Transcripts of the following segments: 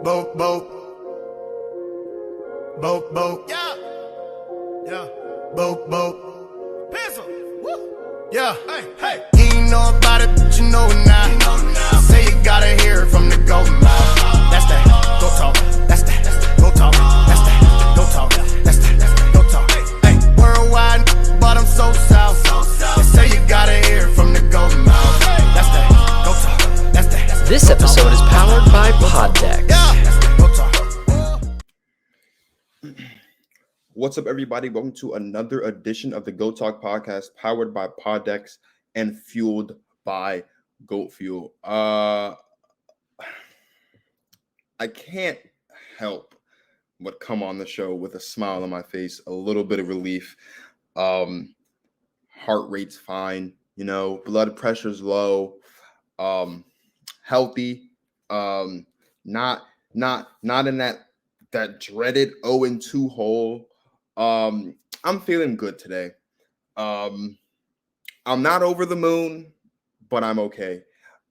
Boat. Yeah. Boat. Pencil. Woo. Yeah. Hey. You ain't know about it, but you know it now. Say you gotta hear it from the golden mouth. That's that. Go talk. That's that. Go talk. That's that. Go talk. That's that. Go talk. Hey. Worldwide, but I'm so south. They say you gotta hear it from the golden mouth. That's that. Go talk. That's that. This episode is powered by PodDecks. What's up, everybody? Welcome to another edition of the Go Talk podcast, powered by PodDecks and fueled by Goat Fuel. I can't help but come on the show with a smile on my face, a little bit of relief. Heart rate's fine, blood pressure's low, healthy, not in that dreaded 0-2 hole. I'm feeling good today. I'm not over the moon, but I'm okay.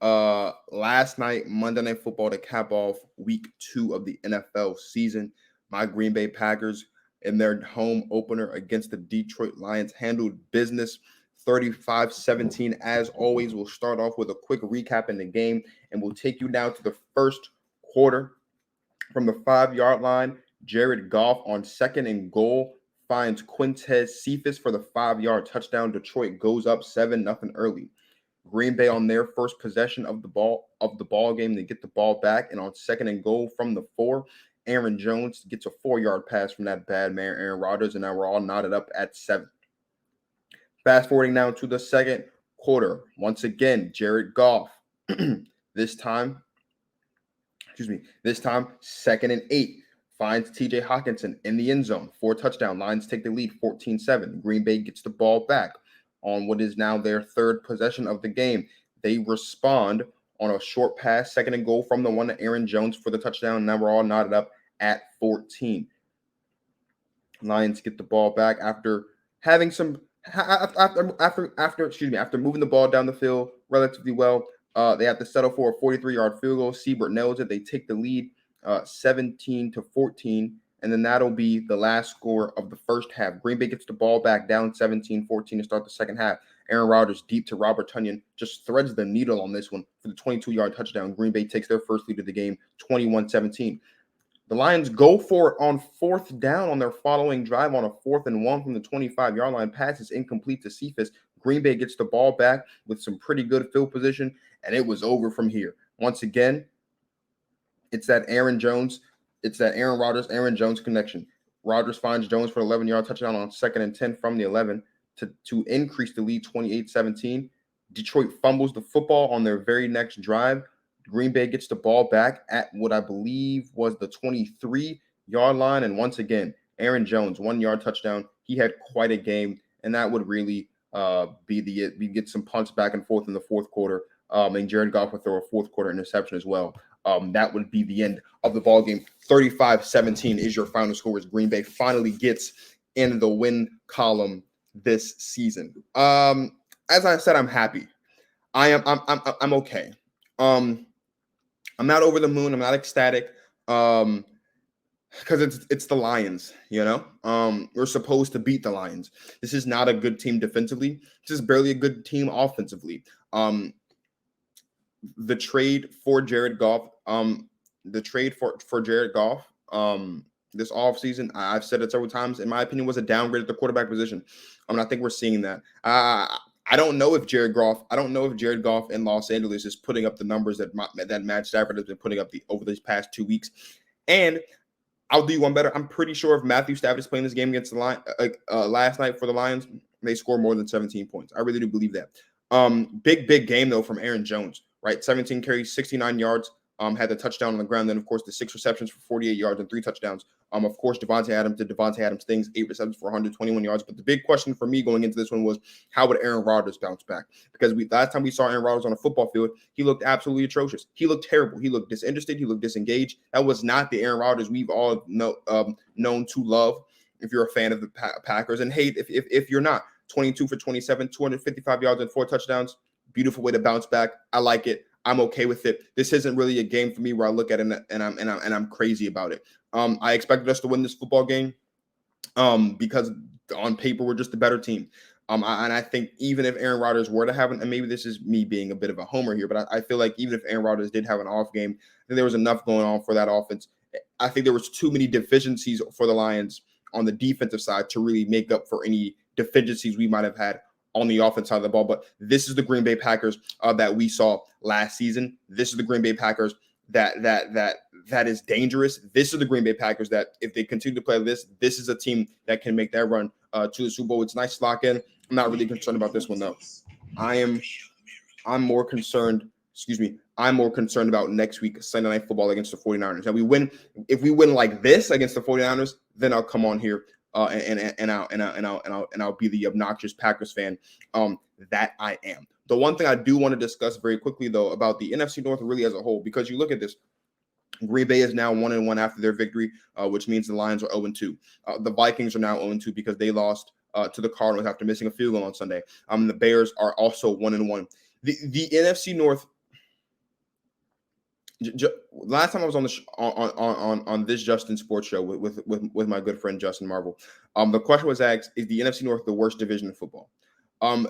Last night, Monday Night Football, to cap off week 2 of the NFL season, my Green Bay Packers in their home opener against the Detroit Lions handled business 35-17. As always, we'll start off with a quick recap in the game, and we'll take you down to the first quarter. From the 5-yard line, Jared Goff on 2nd and goal finds Quintez Cephas for the 5-yard touchdown. Detroit goes up 7-0 early. Green Bay on their first possession of the ball game, they get the ball back, and on 2nd and goal from the 4, Aaron Jones gets a 4-yard pass from that bad man Aaron Rodgers, and now we're all knotted up at 7. Fast forwarding now to the second quarter. Once again, Jared Goff. This time 2nd and 8. Finds TJ Hawkinson in the end zone for a touchdown. Lions take the lead 14-7. Green Bay gets the ball back on what is now their third possession of the game. They respond on a short pass, 2nd and goal from the 1 to Aaron Jones for the touchdown. Now we're all knotted up at 14. Lions get the ball back after having after moving the ball down the field relatively well. They have to settle for a 43-yard field goal. Siebert nails it. They take the lead 17-14, and then that'll be the last score of the first half. Green Bay gets the ball back down 17-14 to start the second half. Aaron Rodgers deep to Robert Tonyan just threads the needle on this one for the 22-yard touchdown. Green Bay takes their first lead of the game, 21-17. The Lions go for it on 4th down on their following drive on a 4th and 1 from the 25-yard line. Pass is incomplete to Cephas. Green Bay gets the ball back with some pretty good field position, and it was over from here. Once again, it's that Aaron Rodgers, Aaron Jones connection. Rodgers finds Jones for an 11-yard touchdown on 2nd and 10 from the 11 to increase the lead 28-17. Detroit fumbles the football on their very next drive. Green Bay gets the ball back at what I believe was the 23-yard line. And once again, Aaron Jones, 1-yard touchdown. He had quite a game, and that would really be it. We get some punts back and forth in the fourth quarter. And Jared Goff would throw a fourth quarter interception as well. That would be the end of the ball game. 35-17 is your final score as Green Bay finally gets in the win column this season. As I said, I'm happy. I'm okay. I'm not over the moon. I'm not ecstatic. Because it's the Lions, We're supposed to beat the Lions. This is not a good team defensively. This is barely a good team offensively. The trade for Jared Goff, this offseason, I've said it several times, in my opinion, was a downgrade at the quarterback position. I think we're seeing that. I don't know if Jared Goff in Los Angeles is putting up the numbers that Matt Stafford has been putting up over these past 2 weeks. And I'll do you one better. I'm pretty sure if Matthew Stafford is playing this game against the Lions last night for the Lions, they score more than 17 points. I really do believe that. Big game, though, from Aaron Jones, right? 17 carries, 69 yards, had the touchdown on the ground. Then, of course, the 6 receptions for 48 yards and 3 touchdowns. Of course, Devontae Adams did Devontae Adams things, 8 receptions for 121 yards. But the big question for me going into this one was, how would Aaron Rodgers bounce back? Because last time we saw Aaron Rodgers on a football field, he looked absolutely atrocious. He looked terrible. He looked disinterested. He looked disengaged. That was not the Aaron Rodgers we've all known to love if you're a fan of the Packers, and hate if you're not. 22 for 27, 255 yards and 4 touchdowns. Beautiful way to bounce back. I like it. I'm okay with it. This isn't really a game for me where I look at it and I'm crazy about it. I expected us to win this football game because on paper we're just a better team. And I think even if Aaron Rodgers were to have and maybe this is me being a bit of a homer here, but I feel like even if Aaron Rodgers did have an off game, I think there was enough going on for that offense. I think there was too many deficiencies for the Lions on the defensive side to really make up for any deficiencies we might have had on the offense side of the ball. But this is the Green Bay Packers that we saw last season. This is the Green Bay Packers that is dangerous. This is the Green Bay Packers that if they continue to play this is a team that can make that run to the Super Bowl. It's nice to lock in. I'm not really concerned about this one though. I'm more concerned. I'm more concerned about next week Sunday Night Football against the 49ers. Now if we win like this against the 49ers, then I'll come on here and I'll be the obnoxious Packers fan that I am. The one thing I do want to discuss very quickly though about the NFC North really as a whole, because you look at this, Green Bay is now 1-1 after their victory, which means the Lions are 0-2. The Vikings are now 0-2 because they lost to the Cardinals after missing a field goal on Sunday. The Bears are also 1-1. The NFC North. Last time I was on the on this Justin Sports show with my good friend Justin Marvel, the question was asked: is the NFC North the worst division of football? And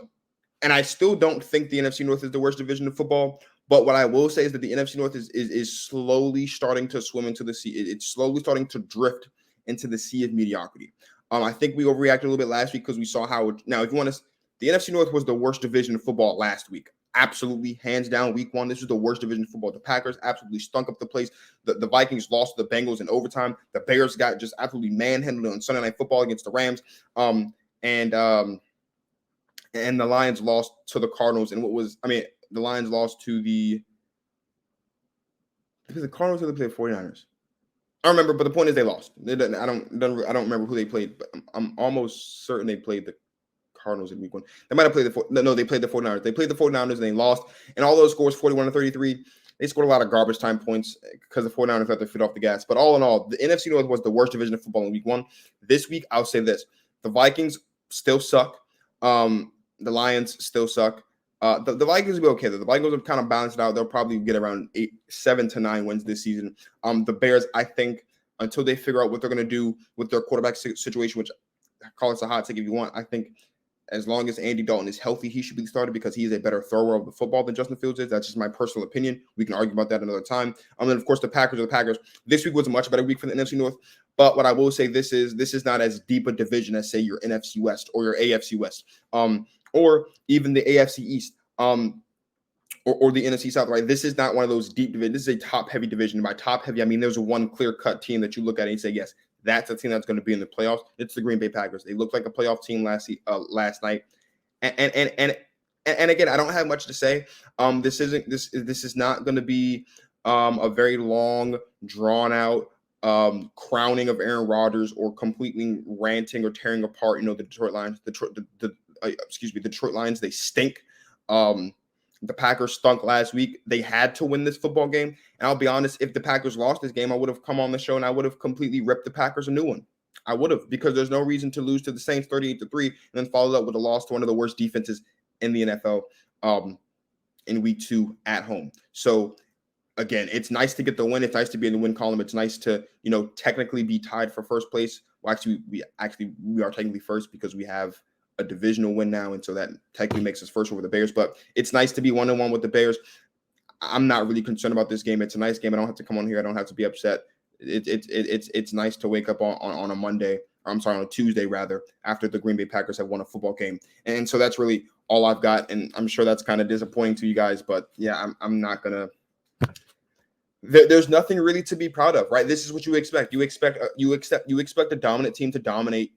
I still don't think the NFC North is the worst division of football. But what I will say is that the NFC North is slowly starting to swim into the sea. It's slowly starting to drift into the sea of mediocrity. I think we overreacted a little bit last week because we saw how now, if you want to, the NFC North was the worst division of football last week. Absolutely, hands down, week one. This was the worst division of football. The Packers absolutely stunk up the place. The Vikings lost to the Bengals in overtime. The Bears got just absolutely manhandled on Sunday Night Football against the Rams. And the Lions lost to the Cardinals. And the Lions lost to the Cardinals or they played the 49ers. I don't remember, but the point is they lost. I don't remember who they played, but I'm almost certain they played the Cardinals in week one. They might have played they played the 49ers. They played the 49ers and they lost. And all those scores, 41-33, they scored a lot of garbage time points because the 49ers had their foot off the gas. But all in all, the NFC North was the worst division of football in week one. This week, I'll say this. The Vikings still suck. The Lions still suck. The Vikings will be okay, though. The Vikings will kind of balance it out. They'll probably get around 7 to 9 wins this season. The Bears, I think, until they figure out what they're going to do with their quarterback situation, which I call this a hot take if you want, I think as long as Andy Dalton is healthy, he should be started because he is a better thrower of the football than Justin Fields is. That's just my personal opinion. We can argue about that another time. And then, of course, the Packers are the Packers. This week was a much better week for the NFC North. But what I will say, this is not as deep a division as, say, your NFC West or your AFC West, or even the AFC East, or the NFC South, right? This is not one of those deep divisions. This is a top-heavy division. By top-heavy, I mean there's one clear-cut team that you look at and you say, yes, that's a team that's going to be in the playoffs. It's the Green Bay Packers. They looked like a playoff team last night. And again, I don't have much to say. This is not going to be a very long, drawn-out crowning of Aaron Rodgers or completely ranting or tearing apart. The Detroit Lions. The Detroit Lions. They stink. The Packers stunk last week. They had to win this football game. And I'll be honest, if the Packers lost this game, I would have come on the show and I would have completely ripped the Packers a new one. I would have, because there's no reason to lose to the Saints 38-3 and then follow up with a loss to one of the worst defenses in the NFL in week 2 at home. So again, it's nice to get the win. It's nice to be in the win column. It's nice to, technically be tied for first place. Well, we are technically first because we have a divisional win now, and so that technically makes us first over the Bears. But it's nice to be 1-1 with the Bears. I'm not really concerned about this game. It's a nice game. I don't have to come on here. I don't have to be upset. It's nice to wake up on a Monday. Or I'm sorry, on a Tuesday rather, after the Green Bay Packers have won a football game. And so that's really all I've got. And I'm sure that's kind of disappointing to you guys, but yeah, I'm not gonna. There's nothing really to be proud of, right? This is what you expect. You expect a dominant team to dominate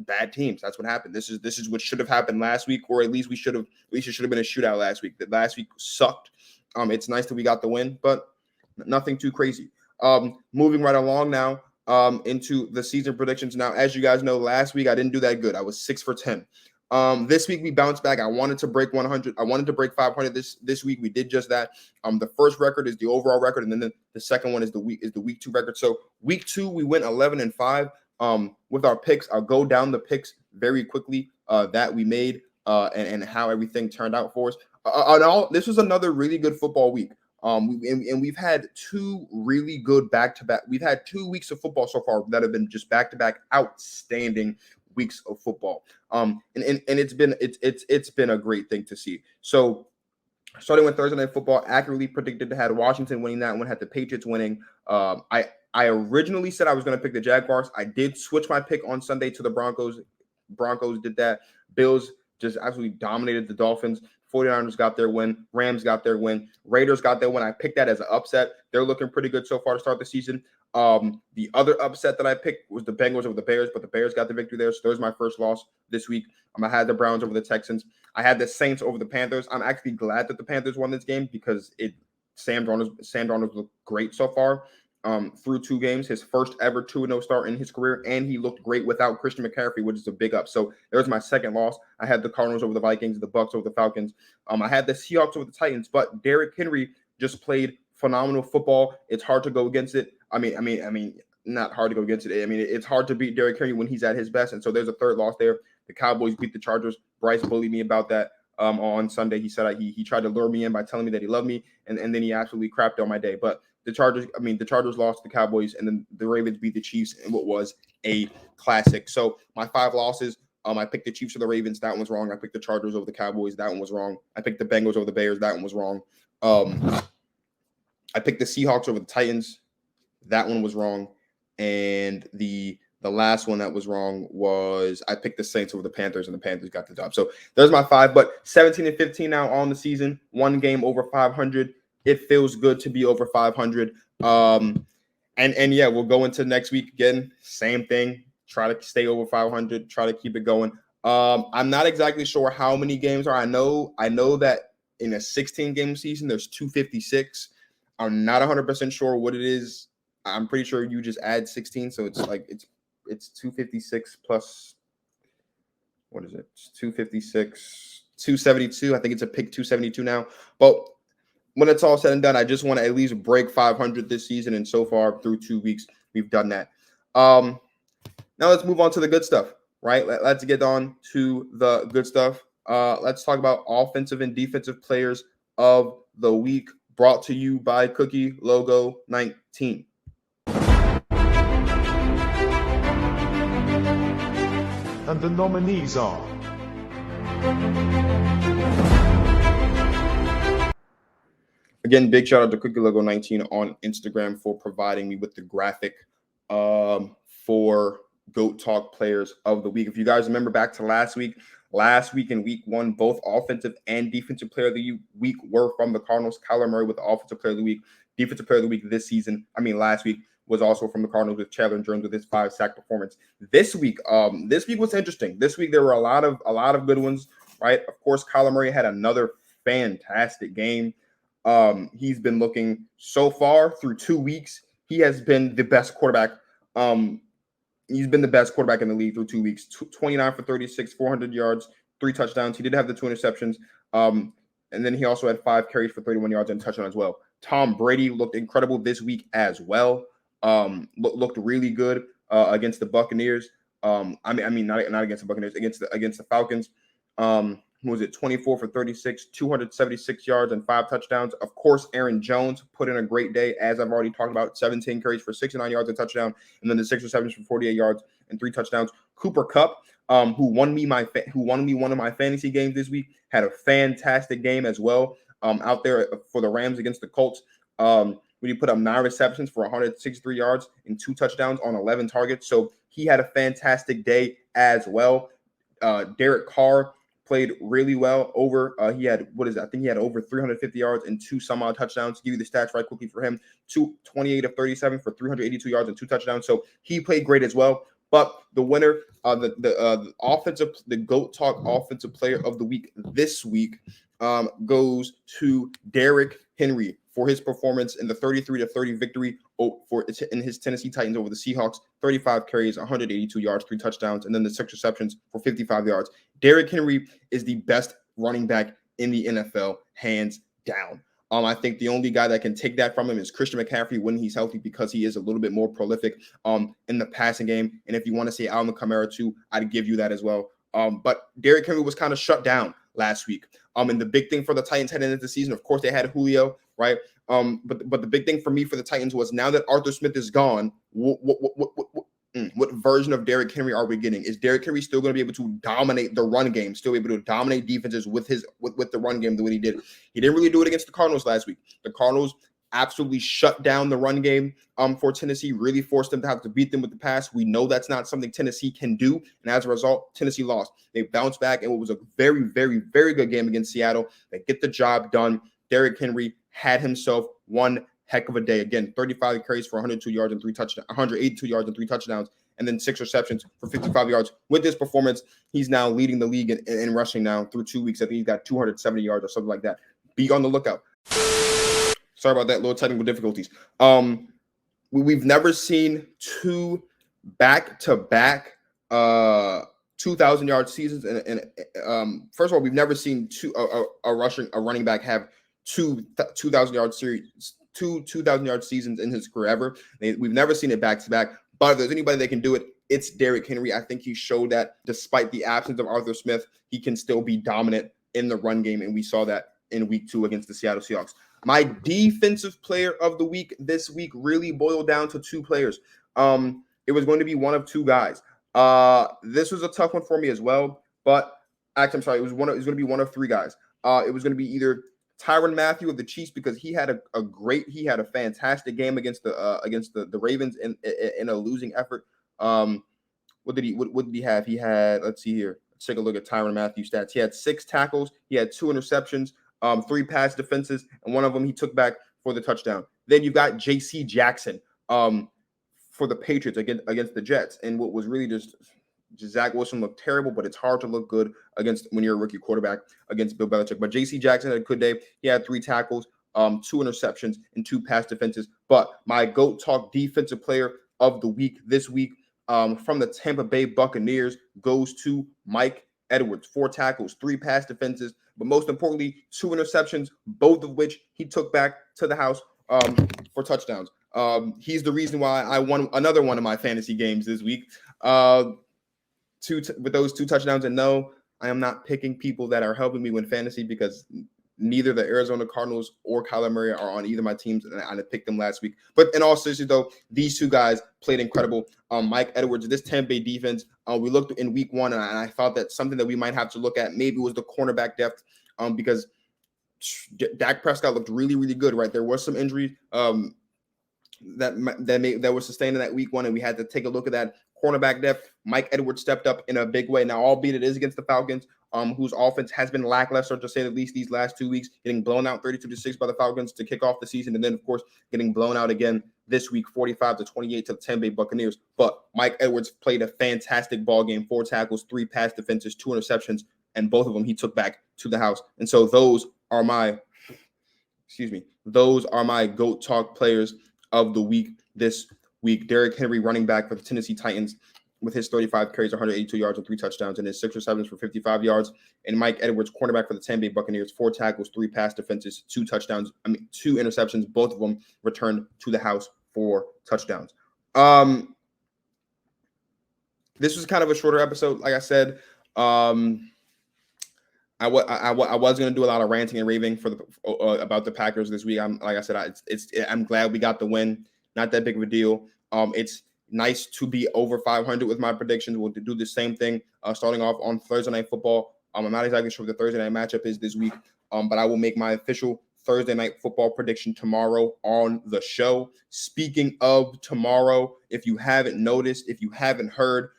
bad teams. That's what happened. This is what should have happened last week, or at least it should have been a shootout last week. That last week sucked. It's nice that we got the win, but nothing too crazy. Moving right along now into the season predictions. Now, as you guys know, last week I didn't do that good. I was 6 for 10. This week we bounced back. I wanted to break 100. I wanted to break 500 this week. We did just that. The first record is the overall record, and then the second one is the week 2 record. So week 2 we went 11-5. With our picks. I'll go down the picks very quickly that we made and how everything turned out for us. This was another really good football week. We've had two really good back-to-back. We've had 2 weeks of football so far that have been just back-to-back outstanding weeks of football. And it's been a great thing to see. So starting with Thursday Night Football, accurately predicted to have Washington winning that one, had the Patriots winning. I originally said I was going to pick the Jaguars. I did switch my pick on Sunday to the Broncos. Broncos did that. Bills just absolutely dominated the Dolphins. 49ers got their win. Rams got their win. Raiders got their win. I picked that as an upset. They're looking pretty good so far to start the season. The other upset that I picked was the Bengals over the Bears, but the Bears got the victory there. So there's my first loss this week. I had the Browns over the Texans. I had the Saints over the Panthers. I'm actually glad that the Panthers won this game because Sam Darnold looked great so far. Through 2 games, his first ever 2-0 start in his career, and he looked great without Christian McCaffrey, which is a big up. So there's my second loss. I had the Cardinals over the Vikings, the Bucks over the Falcons. I had the Seahawks over the Titans, but Derrick Henry just played phenomenal football. It's hard to go against it. I mean, not hard to go against it. I mean, it's hard to beat Derrick Henry when he's at his best, and so there's a third loss there. The Cowboys beat the Chargers. Bryce bullied me about that. On Sunday, he said he tried to lure me in by telling me that he loved me, and then he absolutely crapped on my day. But the Chargers lost to the Cowboys, and then the Ravens beat the Chiefs in what was a classic. So my 5 losses, I picked the Chiefs or the Ravens. That one was wrong. I picked the Chargers over the Cowboys. That one was wrong. I picked the Bengals over the Bears. That one was wrong. I picked the Seahawks over the Titans. That one was wrong. And the last one that was wrong was I picked the Saints over the Panthers, and the Panthers got the job. So there's my 5. But 17-15 now on the season. 1 game over 500. It feels good to be over 500. And yeah, we'll go into next week again. Same thing. Try to stay over 500. Try to keep it going. I'm not exactly sure how many games are. I know that in a 16-game season, there's 256. I'm not 100% sure what it is. I'm pretty sure you just add 16, so it's 256 plus. What is it? It's 256, 272. I think it's a pick 272 now. But when it's all said and done, I just want to at least break 500 this season, and so far through 2 weeks, we've done that. Now let's move on to the good stuff, right? Let's get on to the good stuff. Let's talk about offensive and defensive players of the week, brought to you by Cookie Logo 19. And the nominees are Again, big shout out to Cookie Logo 19 on Instagram for providing me with the graphic for GOAT Talk players of the week. If you guys remember back to last week in week 1, both offensive and defensive player of the week were from the Cardinals. Kyler Murray with the offensive player of the week. Defensive player of the week last week was also from the Cardinals with Chandler Jones with his 5-sack performance. This week was interesting. This week there were a lot of good ones, right? Of course, Kyler Murray had another fantastic game. He's been looking so far through 2 weeks. He has been the best quarterback. He's been the best quarterback in the league through 2 weeks. 29 for 36, 400 yards, 3 touchdowns. He did have the 2 interceptions. And then he also had 5 carries for 31 yards and a touchdown as well. Tom Brady looked incredible this week as well. Looked really good against the Buccaneers. Not against the Buccaneers, against the Falcons. Who was it? 24 for 36, 276 yards and 5 touchdowns. Of course, Aaron Jones put in a great day, as I've already talked about. 17 carries for 69 yards and touchdown, and then the 6 receptions for 48 yards and 3 touchdowns. Cooper Kupp, who won me one of my fantasy games this week, had a fantastic game as well. Out there for the Rams against the Colts. When he put up 9 receptions for 163 yards and 2 touchdowns on 11 targets. So he had a fantastic day as well. Derek Carr played really well. He had over 350 yards and 2 some odd touchdowns. To give you the stats right quickly for him, 28 of 37 for 382 yards and 2 touchdowns. So he played great as well. But the winner, the GOAT Talk offensive player of the week this week goes to Derrick Henry for his performance in the 33-30 victory in his Tennessee Titans over the Seahawks. 35 carries, 182 yards, 3 touchdowns, and then the 6 receptions for 55 yards. Derrick Henry is the best running back in the NFL, hands down. I think the only guy that can take that from him is Christian McCaffrey when he's healthy, because he is a little bit more prolific in the passing game. And if you want to say Alvin Kamara too, I'd give you that as well. But Derrick Henry was kind of shut down last week. And the big thing for the Titans heading into the season, of course, they had Julio, right? But the big thing for me for the Titans was now that Arthur Smith is gone, what version of Derrick Henry are we getting? Is Derrick Henry still going to be able to dominate the run game, still able to dominate defenses with the run game the way he did? He didn't really do it against the Cardinals last week. The Cardinals absolutely shut down the run game for Tennessee, really forced them to have to beat them with the pass. We know that's not something Tennessee can do, and as a result, Tennessee lost. They bounced back, and it was a very, very, very good game against Seattle. They get the job done. Derrick Henry had himself one heck of a day. Again, 35 carries for 102 yards and 182 yards and 3 touchdowns, and then 6 receptions for 55 yards. With this performance, he's now leading the league in rushing now through 2 weeks. I think he's got 270 yards or something like that. Be on the lookout. Sorry about that, little technical difficulties. We've never seen 2 back-to-back 2,000-yard seasons. And first of all, we've never seen a running back have 2,000-yard series, 2,000-yard seasons in his career ever. We've never seen it back-to-back. But if there's anybody that can do it, it's Derrick Henry. I think he showed that despite the absence of Arthur Smith, he can still be dominant in the run game, and we saw that in week 2 against the Seattle Seahawks. My defensive player of the week this week really boiled down to 2 players. It was going to be one of 2 guys. This was a tough one for me as well, but actually, I'm sorry, it was going to be one of 3 guys. It was going to be either Tyrann Mathieu of the Chiefs, because he had a fantastic game against the Ravens in a losing effort. What did he have? He had, let's see here. Let's take a look at Tyrann Mathieu's stats. He had 6 tackles. He had 2 interceptions. 3 pass defenses, and one of them he took back for the touchdown. Then you've got J.C. Jackson for the Patriots against the Jets. And what was really just Zach Wilson looked terrible, but it's hard to look good when you're a rookie quarterback against Bill Belichick. But J.C. Jackson had a good day. He had 3 tackles, 2 interceptions, and 2 pass defenses. But my GOAT Talk defensive player of the week this week from the Tampa Bay Buccaneers goes to Mike Edwards. 4 tackles, 3 pass defenses, but most importantly, 2 interceptions, both of which he took back to the house for touchdowns. He's the reason why I won another one of my fantasy games this week with those 2 touchdowns. And no, I am not picking people that are helping me win fantasy, because neither the Arizona Cardinals or Kyler Murray are on either of my teams, and I picked them last week. But in all seriousness, though, these 2 guys played incredible. Mike Edwards, this Tampa Bay defense, we looked in week 1, and I thought that something that we might have to look at maybe was the cornerback depth, because Dak Prescott looked really, really good, right? There was some injuries that were sustained in that week 1, and we had to take a look at that cornerback depth. Mike Edwards stepped up in a big way. Now, albeit it is against the Falcons, whose offense has been lackluster, to say the least, these last 2 weeks, getting blown out 32-6 by the Falcons to kick off the season, and then, of course, getting blown out again this week, 45-28 to the Tampa Bay Buccaneers. But Mike Edwards played a fantastic ball game, 4 tackles, 3 pass defenses, 2 interceptions, and both of them he took back to the house. And so those are my GOAT Talk players of the week this week. Derrick Henry, running back for the Tennessee Titans, with his 35 carries, 182 yards, and 3 touchdowns, and his 6 receptions for 55 yards. And Mike Edwards, cornerback for the Tampa Bay Buccaneers, 4 tackles, 3 pass defenses, 2 interceptions, both of them returned to the house for touchdowns. This was kind of a shorter episode, like I said. I was going to do a lot of ranting and raving about the Packers this week. I'm glad we got the win. Not that big of a deal. It's nice to be over 500 with my predictions. We'll do the same thing starting off on Thursday Night Football. I'm not exactly sure what the Thursday night matchup is this week, but I will make my official Thursday Night Football prediction tomorrow on the show. Speaking of tomorrow, if you haven't noticed, if you haven't heard,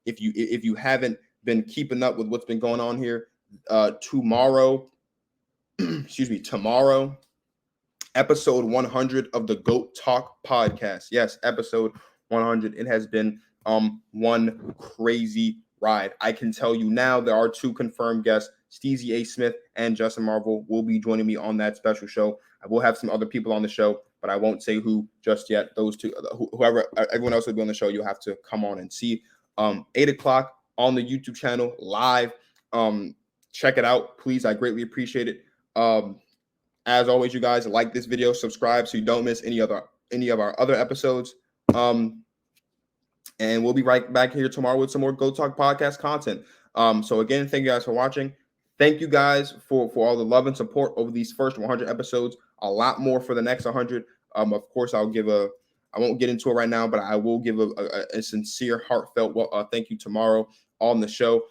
if you haven't been keeping up with what's been going on here, tomorrow, episode 100 of the GOAT Talk podcast. Yes, episode 100. It has been one crazy ride. I can tell you now there are 2 confirmed guests. Steezy A. Smith and Justin Marvel will be joining me on that special show. I will have some other people on the show, but I won't say who just yet. Those 2, everyone else will be on the show. You'll have to come on and see. 8 o'clock on the YouTube channel live. Check it out, please. I greatly appreciate it. As always, you guys, like this video, subscribe so you don't miss any of our other episodes. And we'll be right back here tomorrow with some more Go Talk podcast content. So again, thank you guys for watching. Thank you guys for all the love and support over these first 100 episodes. A lot more for the next 100. Of course, I won't get into it right now, but I will give a sincere, heartfelt thank you tomorrow on the show.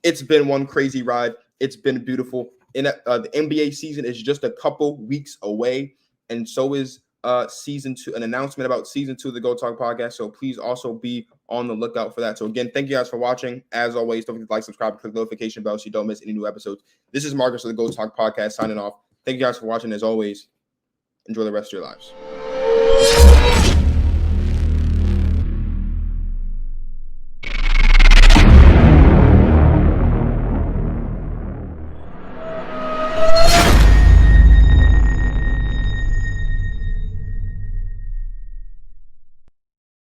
It's been one crazy ride. It's been beautiful. The NBA season is just a couple weeks away, and so is season 2. An announcement about season 2 of the Go Talk podcast. So please also be on the lookout for that. So again, thank you guys for watching. As always, don't forget to like, subscribe, click the notification bell so you don't miss any new episodes. This is Marcus of the Go Talk podcast signing off. Thank you guys for watching. As always, enjoy the rest of your lives.